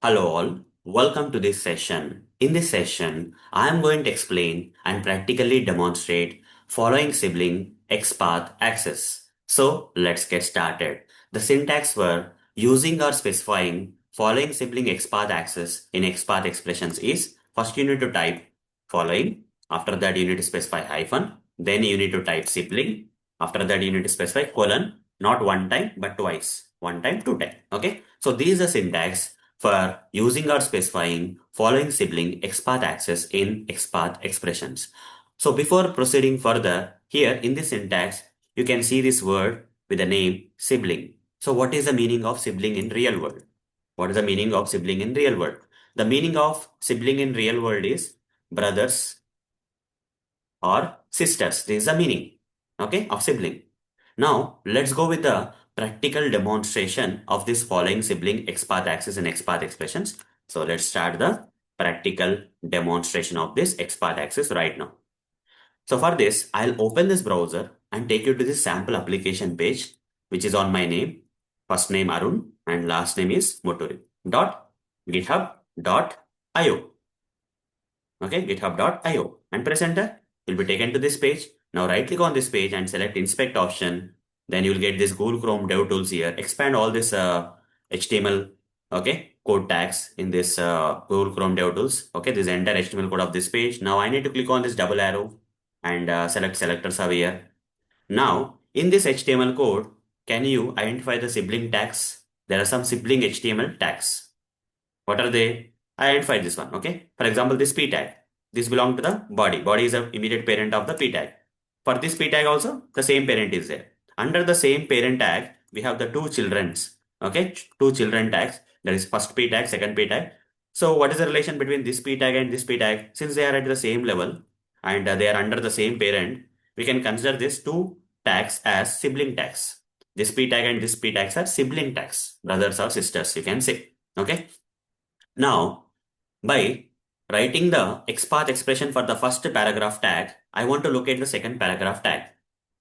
Hello all, welcome to this session. In this session, I am going to explain and practically demonstrate following sibling XPath access. So let's get started. The syntax for using or specifying following sibling XPath access in XPath expressions is first you need to type following, after that you need to specify hyphen, then you need to type sibling, after that you need to specify colon, not one time but twice, one time, two time. Okay, so this is the syntax for using or specifying following sibling XPath access in XPath expressions. So before proceeding further, here in this syntax, you can see this word with the name sibling. So what is the meaning of sibling in real world? What is the meaning of sibling in real world? The meaning of sibling in real world is brothers or sisters. This is the meaning, okay, of sibling. Now, let's go with the practical demonstration of this following sibling XPath access and XPath expressions. So let's start the practical demonstration of this XPath access right now. So for this, I'll open this browser and take you to this sample application page, which is on my name, first name Arun and last name is Moturi, .github.io. Okay, github.io, and press enter. You'll be taken to this page. Now right click on this page and select inspect option. Then you'll get this Google Chrome Dev Tools here. Expand all this HTML, okay, code tags in this Google Chrome Dev Tools. Okay, this entire HTML code of this page. Now I need to click on this double arrow and select selectors over here. Now in this HTML code, can you identify the sibling tags? There are some sibling HTML tags. What are they? I identify this one. Okay. For example, this p tag. This belongs to the body. Body is the immediate parent of the p tag. For this p tag also, the same parent is there. Under the same parent tag, we have the two children's. Okay. Two children tags. There is first p tag, second p tag. So what is the relation between this p tag and this p tag? Since they are at the same level and they are under the same parent, we can consider these two tags as sibling tags. This p tag and this p tags are sibling tags. Brothers or sisters, you can say. Okay. Now, by writing the XPath expression for the first paragraph tag, I want to locate the second paragraph tag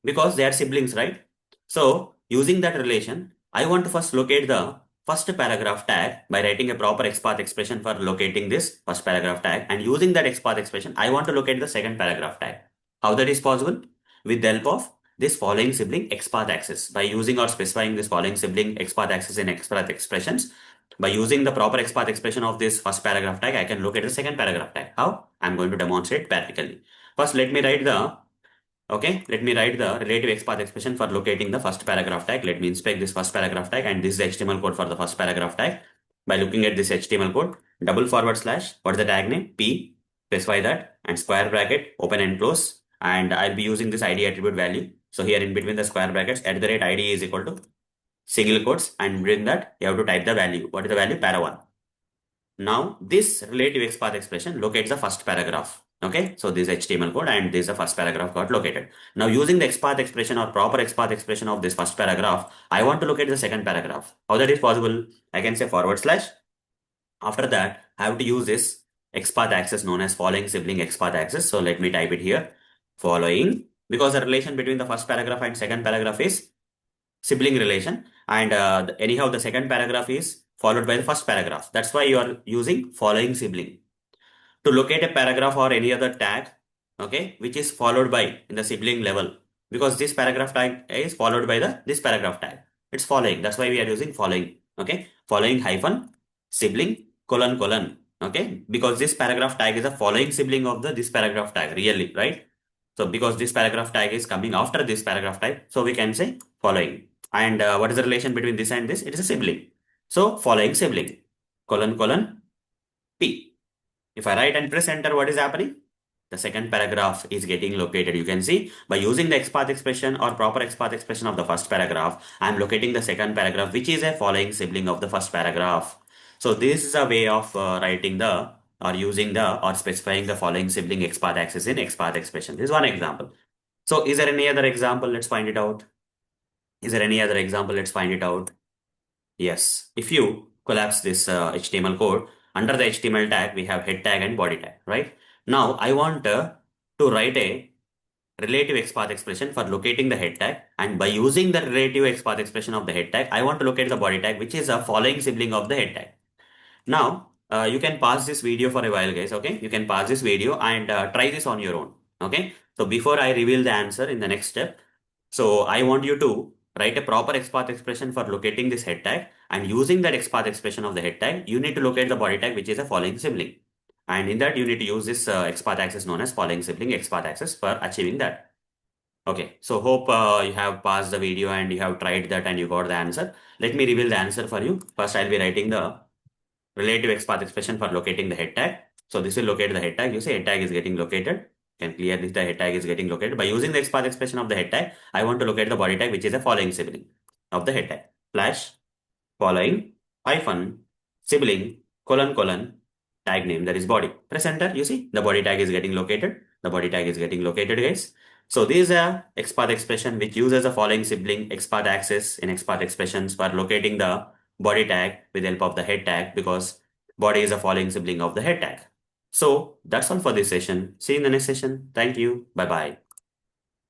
because they are siblings, right? So, using that relation, I want to first locate the first paragraph tag by writing a proper XPath expression for locating this first paragraph tag, and using that XPath expression, I want to locate the second paragraph tag. How that is possible? With the help of this following sibling XPath access. By using or specifying this following sibling XPath access in XPath expressions, by using the proper XPath expression of this first paragraph tag, I can locate the second paragraph tag. How? I'm going to demonstrate practically. First, let me write the relative XPath expression for locating the first paragraph tag. Let me inspect this first paragraph tag, and this is the HTML code for the first paragraph tag. By looking at this HTML code, double forward slash, what is the tag name? P, specify that, and square bracket, open and close. And I'll be using this ID attribute value. So here in between the square brackets, @ ID is equal to single quotes, and within that, you have to type the value. What is the value? Para1. Now, this relative XPath expression locates the first paragraph. Okay, so this HTML code and this is the first paragraph got located. Now, using the XPath expression or proper XPath expression of this first paragraph, I want to locate the second paragraph. How that is possible? I can say forward slash. After that, I have to use this XPath access known as following sibling XPath access. So let me type it here. Following, because the relation between the first paragraph and second paragraph is sibling relation, and anyhow the second paragraph is followed by the first paragraph. That's why you are using following sibling to locate a paragraph or any other tag, okay, which is followed by in the sibling level, because this paragraph tag is followed by the this paragraph tag. It's following. That's why we are using following. Okay, following hyphen sibling colon colon. Okay, because this paragraph tag is a following sibling of the this paragraph tag. Really, right? So because this paragraph tag is coming after this paragraph tag, so we can say following. And what is the relation between this and this? It is a sibling. So following sibling colon colon P. If I write and press enter, what is happening? The second paragraph is getting located. You can see by using the XPath expression or proper XPath expression of the first paragraph, I am locating the second paragraph, which is a following sibling of the first paragraph. So this is a way of writing the or using the or specifying the following sibling XPath access in XPath expression. This is one example. So is there any other example? Let's find it out. Is there any other example? Let's find it out. Yes. If you collapse this HTML code, under the HTML tag, we have head tag and body tag, right? Now, I want to write a relative XPath expression for locating the head tag. And by using the relative XPath expression of the head tag, I want to locate the body tag, which is a following sibling of the head tag. Now, you can pause this video for a while, guys. Okay, you can pause this video and try this on your own. Okay, so before I reveal the answer in the next step, so I want you to write a proper XPath expression for locating this head tag, and using that XPath expression of the head tag, you need to locate the body tag, which is a following sibling. And in that, you need to use this XPath access known as following sibling XPath access for achieving that. Okay, so hope you have paused the video and you have tried that and you got the answer. Let me reveal the answer for you. First, I'll be writing the relative XPath expression for locating the head tag. So this will locate the head tag. You see head tag is getting located. You can clear this, the head tag is getting located. By using the XPath expression of the head tag, I want to locate the body tag, which is a following sibling of the head tag. Flash following hyphen sibling tag name, that is body. Press enter. You see the body tag is getting located. The body tag is getting located, guys. So this is a XPath expression which uses a following sibling XPath access in XPath expressions for locating the body tag with the help of the head tag, because body is a following sibling of the head tag. So that's all for this session. See you in the next session. Thank you. Bye bye.